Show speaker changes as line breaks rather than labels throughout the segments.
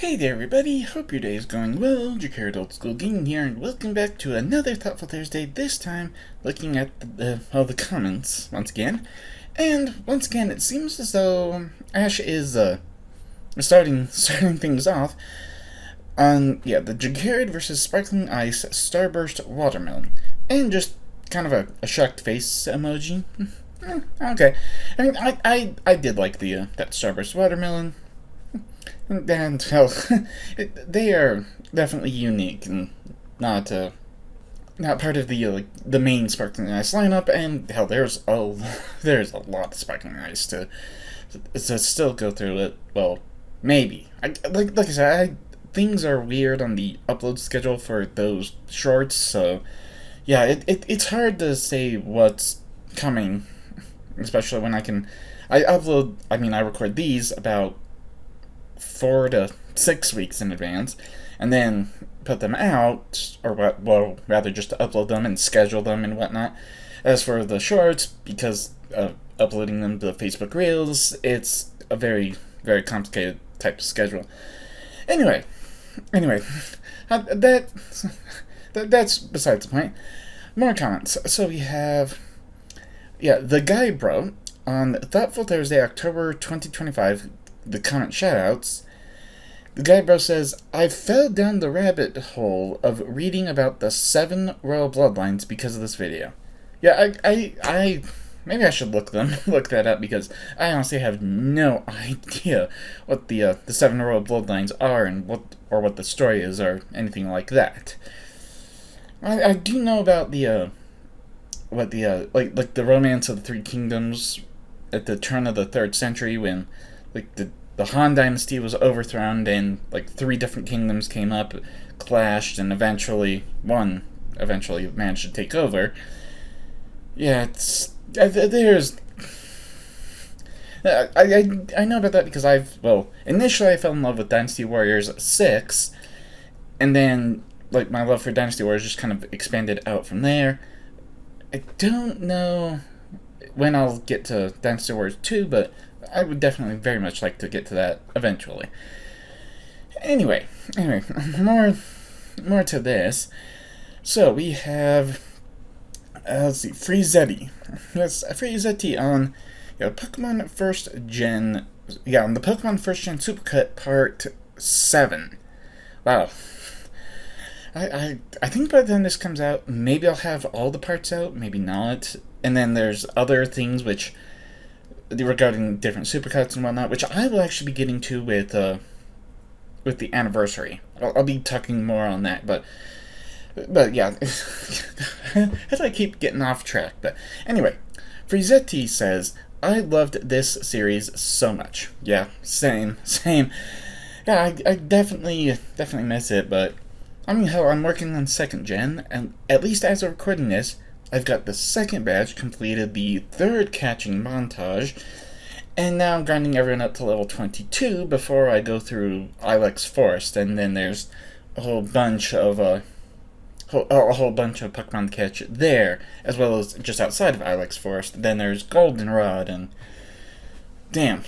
Hey there everybody, hope your day is going well. Jacared Old School Gaming here, and welcome back to another Thoughtful Thursday, this time looking at the comments once again. And once again, it seems as though Ash is starting things off on, the Jacared versus Sparkling Ice Starburst Watermelon. And just kind of a shocked face emoji. Okay. I mean, I did like that Starburst Watermelon. And well, they are definitely unique and not part of the main Sparkling Ice lineup. And hell, there's a lot of Sparkling Ice to still go through it. Well, maybe. Like I said, things are weird on the upload schedule for those shorts. So yeah, it's hard to say what's coming, especially when I record these about 4 to 6 weeks in advance, and then put them out, rather just to upload them and schedule them and whatnot. As for the shorts, because of uploading them to Facebook Reels, it's a very, very complicated type of schedule. Anyway, that's besides the point. More comments. So we have, the guy bro on Thoughtful Thursday, October 2025. The comment shoutouts. The guy bro says, I fell down the rabbit hole of reading about the 7 royal bloodlines because of this video. Yeah, I maybe I should look that up, because I honestly have no idea what the 7 royal bloodlines are and what the story is or anything like that. I do know about the romance of the 3 kingdoms at the turn of the 3rd century, when the Han Dynasty was overthrown and 3 different kingdoms came up, clashed, and eventually managed to take over. Yeah, there's I know about that because initially I fell in love with Dynasty Warriors 6, and then my love for Dynasty Warriors just kind of expanded out from there. I don't know when I'll get to Dynasty Warriors 2, but I would definitely very much like to get to that eventually. Anyway, more to this. So we have, Frizetti. Yes, Frizetti on Pokemon First Gen. Yeah, on the Pokemon First Gen Supercut Part 7. Wow. I think by the time this comes out, maybe I'll have all the parts out, maybe not. And then there's other things regarding different supercuts and whatnot, which I will actually be getting to with the anniversary. I'll be talking more on that, but yeah, as I keep getting off track. But anyway, Frizetti says, I loved this series so much. Yeah, same. Yeah, I definitely miss it, but I mean, hell, I'm working on 2nd gen, and at least as of recording this, I've got the 2nd batch completed, the 3rd catching montage, and now I'm grinding everyone up to level 22 before I go through Ilex Forest, and then there's a whole bunch of Pokemon to catch there, as well as just outside of Ilex Forest. Then there's Goldenrod, and damn.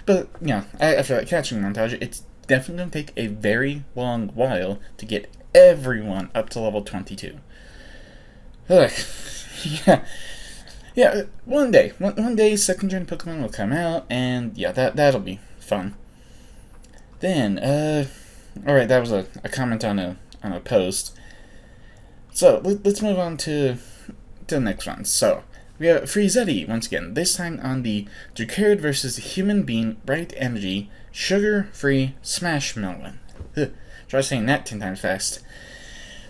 But yeah, after that catching montage, it's definitely going to take a very long while to get everyone up to level 22. Ugh. Yeah. One day, 2nd gen Pokemon will come out, and yeah, that'll be fun. Then, all right, that was a comment on a post. So let's move on to the next one. So we have Frizetti once again. This time on the Jacared versus Human Being Bright Energy Sugar-Free Smash Melon. Try saying that 10 times fast.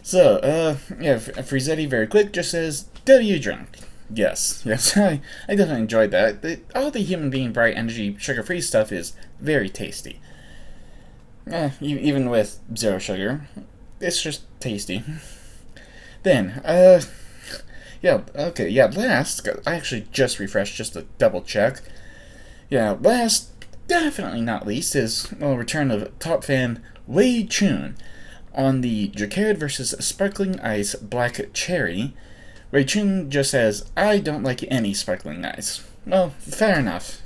So, Frizetti very quick just says, W drunk. Yes, I definitely enjoyed that. All the Human Being Bright Energy sugar-free stuff is very tasty. Even with 0 sugar, it's just tasty. Then, last, I actually just refreshed just to double check. Yeah, last, definitely not least, is, return of top fan Wei Chun on the Jacared vs. Sparkling Ice Black Cherry. Wei Chun just says, I don't like any Sparkling Ice. Well, fair enough.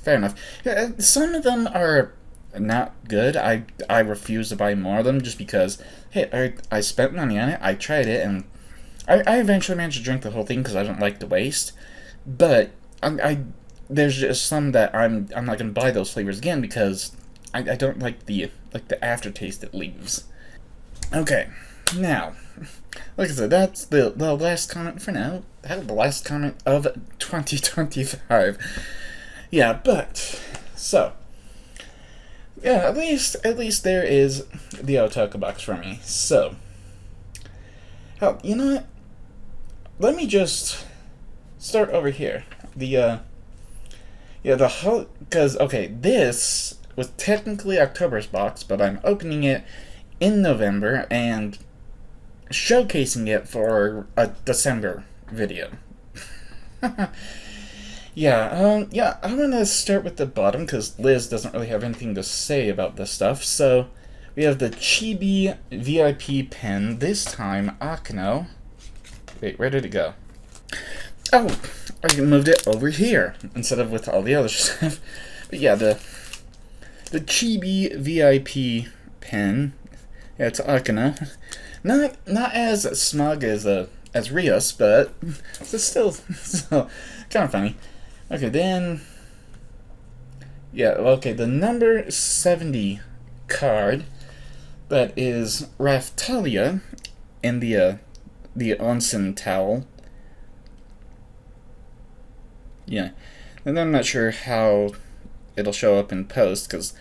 Yeah, some of them are not good. I refuse to buy more of them just because, hey, I spent money on it, I tried it, and I eventually managed to drink the whole thing because I don't like to waste. But there's just some that I'm not gonna buy those flavors again because I don't like the aftertaste it leaves. Okay, now, like I said, that's the last comment for now. That the last comment of 2025. Yeah, but so yeah, at least there is the Otaku box for me. So, hell, you know what? Let me just start over here. Because okay, this was technically October's box, but I'm opening it in November and showcasing it for a December video. Yeah, I'm gonna start with the bottom because Liz doesn't really have anything to say about this stuff. So we have the Chibi VIP pen. This time, Akino. Wait, where did it go? Oh, I moved it over here instead of with all the other stuff. But yeah, the Chibi VIP pen. Yeah, it's Akino. Not as smug as Rios, but it's still kind of funny. Okay, then the number 70 card that is Raftalia in the onsen towel. Yeah, and I'm not sure how it'll show up in post because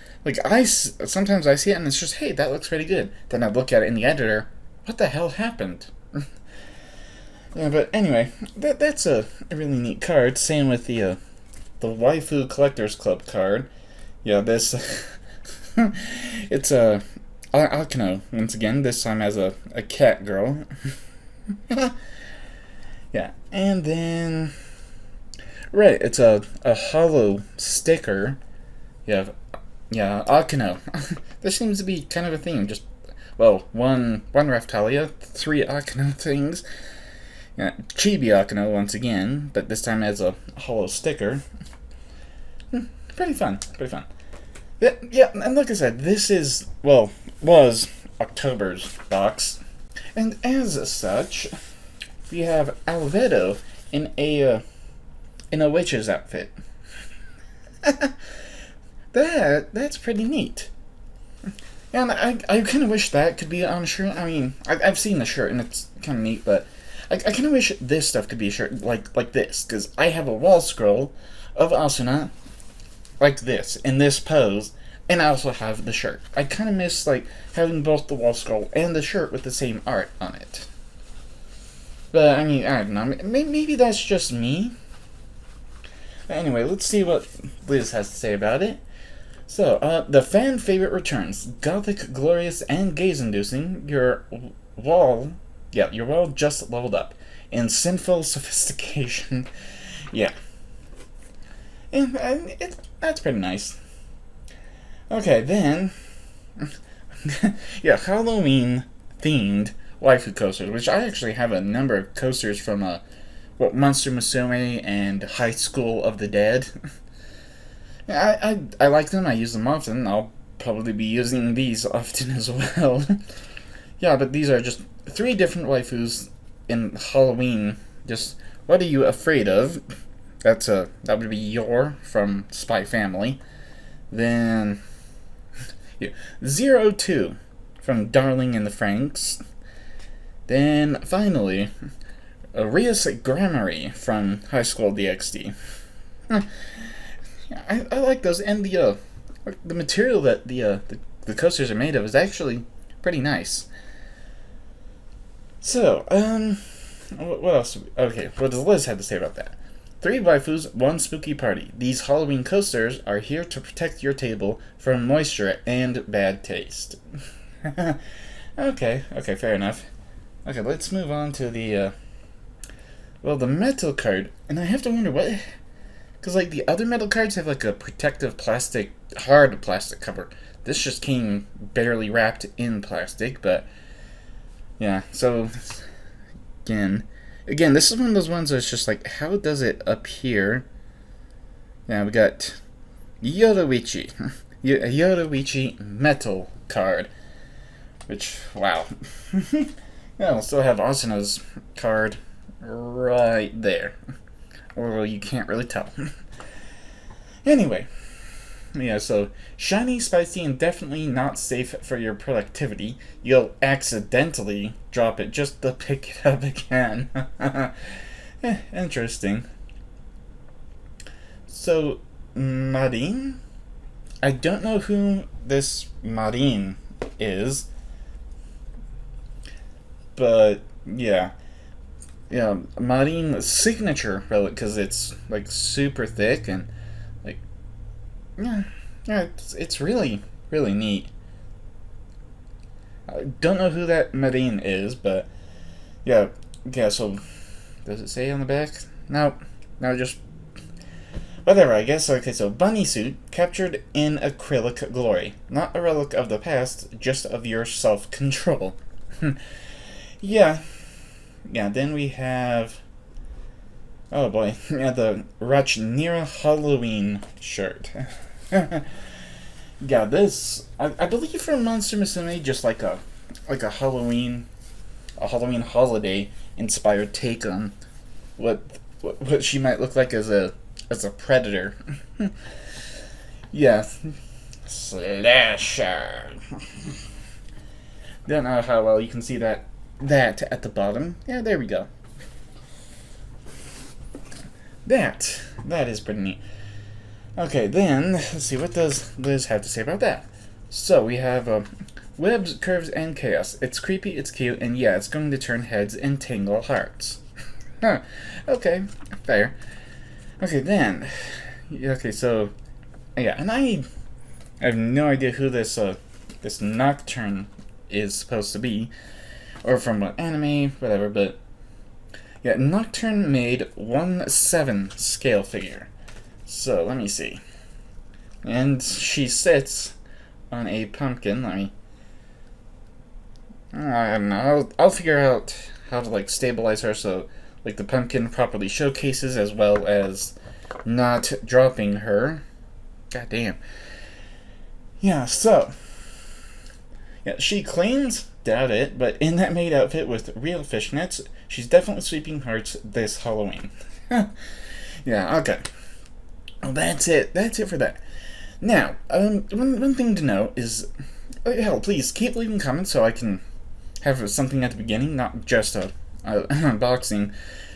sometimes I see it and it's just, hey, that looks pretty good. Then I look at it in the editor, what the hell happened? Yeah, but anyway, that's a really neat card. Same with the Waifu Collectors Club card. Yeah, this it's a Akino once again. This time as a cat girl. Yeah, and then right, it's a hollow sticker. Yeah, Akino. There seems to be kind of a theme. Just one Raftalia, 3 Akino things. Yeah, Chibi Akino once again, but this time as a hollow sticker. Pretty fun. Yeah, and like I said, this was October's box. And as such, we have Alvedo in a witch's outfit. That's pretty neat. And I kind of wish that could be on a shirt. I mean, I've seen the shirt and it's kind of neat, but I kind of wish this stuff could be a shirt like this, because I have a wall scroll of Asuna like this, in this pose, and I also have the shirt. I kind of miss having both the wall scroll and the shirt with the same art on it. But, I mean, I don't know, maybe that's just me. But anyway, let's see what Liz has to say about it. So, the fan favorite returns. Gothic, glorious, and gaze-inducing. Your wall just leveled up. In sinful sophistication. Yeah. And that's pretty nice. Okay, then... yeah, Halloween-themed waifu coasters, which I actually have a number of coasters from, Monster Musume and High School of the Dead. I like them, I use them often, I'll probably be using these often as well. Yeah, but these are just 3 different waifus in Halloween. Just, what are you afraid of? That would be Yor from Spy Family. Then, 02 from Darling in the Franxx. Then, finally, Rias Grammary from High School DxD. I like those, and the material that the coasters are made of is actually pretty nice. So, what else? Okay, what does Liz have to say about that? 3 waifus, 1 spooky party. These Halloween coasters are here to protect your table from moisture and bad taste. Okay, fair enough. Okay, let's move on to the metal card. And I have to wonder what... Because, the other metal cards have, a protective hard plastic cover. This just came barely wrapped in plastic, but... Yeah, so... Again, this is one of those ones that's just how does it appear? Yeah, we got Yodoichi. a Yoruichi metal card. Which, wow. Yeah, we'll still have Asuna's card right there. Or you can't really tell. Anyway. Yeah, so shiny, spicy, and definitely not safe for your productivity. You'll accidentally drop it just to pick it up again. Interesting. So, Marin? I don't know who this Marin is. But, yeah. Yeah, Marin's signature relic, because it's, like, super thick and, like, yeah, it's really, really neat. I don't know who that Marin is, but, yeah, so, does it say on the back? No, just, whatever, I guess. Okay, so, bunny suit, captured in acrylic glory. Not a relic of the past, just of your self-control. Yeah, then we have, oh boy, yeah, the Rachnira Halloween shirt. Yeah, this, I believe from Monster Musume, just like a Halloween holiday inspired take on what she might look like as a predator. Yeah, slasher. Don't know how well you can see that at the bottom. Yeah, there we go. That is pretty neat. Okay, then, let's see, what does Liz have to say about that? So, we have webs, curves, and chaos. It's creepy, it's cute, and yeah, it's going to turn heads and tingle hearts. Huh, okay, fair. Okay, then, okay, so, yeah, and I have no idea who this Nocturne is supposed to be, or from what anime, whatever, but, yeah, Nocturne made 1/7 scale figure. So, let me see. And she sits on a pumpkin. I don't know. I'll figure out how to, like, stabilize her so, like, the pumpkin properly showcases as well as not dropping her. God damn. Yeah, so. Yeah, she claims, doubt it, but in that maid outfit with real fishnets, she's definitely sweeping hearts this Halloween. Yeah, okay. Well, that's it for that. Now, one thing to note is, hell, please keep leaving comments so I can have something at the beginning, not just an unboxing.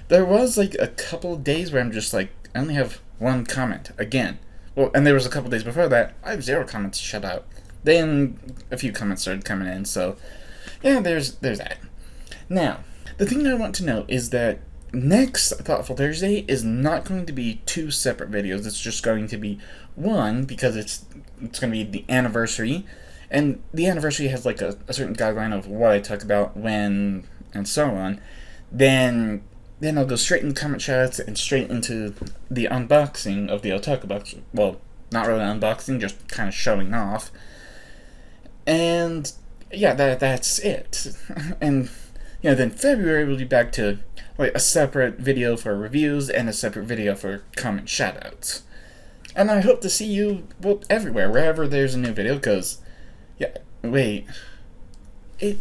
There was like a couple of days where I'm just like, I only have one comment again. Well, and there was a couple days before that, I have 0 comments shut out. Then a few comments started coming in, so yeah, there's that. Now, the thing I want to note is that next Thoughtful Thursday is not going to be 2 separate videos. It's just going to be one, because it's going to be the anniversary, and the anniversary has like a certain guideline of what I talk about, when, and so on. Then I'll go straight into comment shoutouts and straight into the unboxing of the Otaku box. Well, not really unboxing, just kind of showing off. And yeah, that's it. And yeah, then February we'll be back to like a separate video for reviews and a separate video for comment shoutouts. And I hope to see you, well, everywhere, wherever there's a new video, because, yeah, wait, I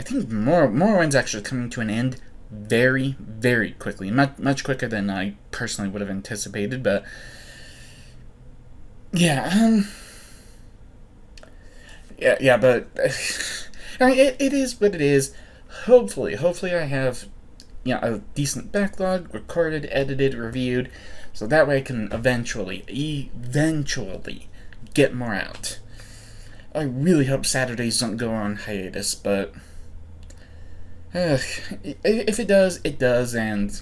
think Morrowind's actually coming to an end very, very quickly, much quicker than I personally would have anticipated, but, yeah, but, it is what it is. Hopefully I have, a decent backlog, recorded, edited, reviewed, so that way I can eventually get more out. I really hope Saturdays don't go on hiatus, but if it does, it does, and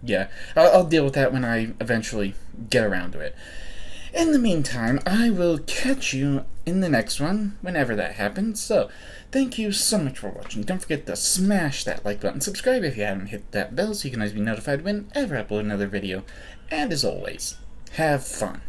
yeah, I'll deal with that when I eventually get around to it. In the meantime, I will catch you in the next one, whenever that happens. So, thank you so much for watching. Don't forget to smash that like button, subscribe if you haven't hit that bell so you can always be notified whenever I upload another video. And as always, have fun.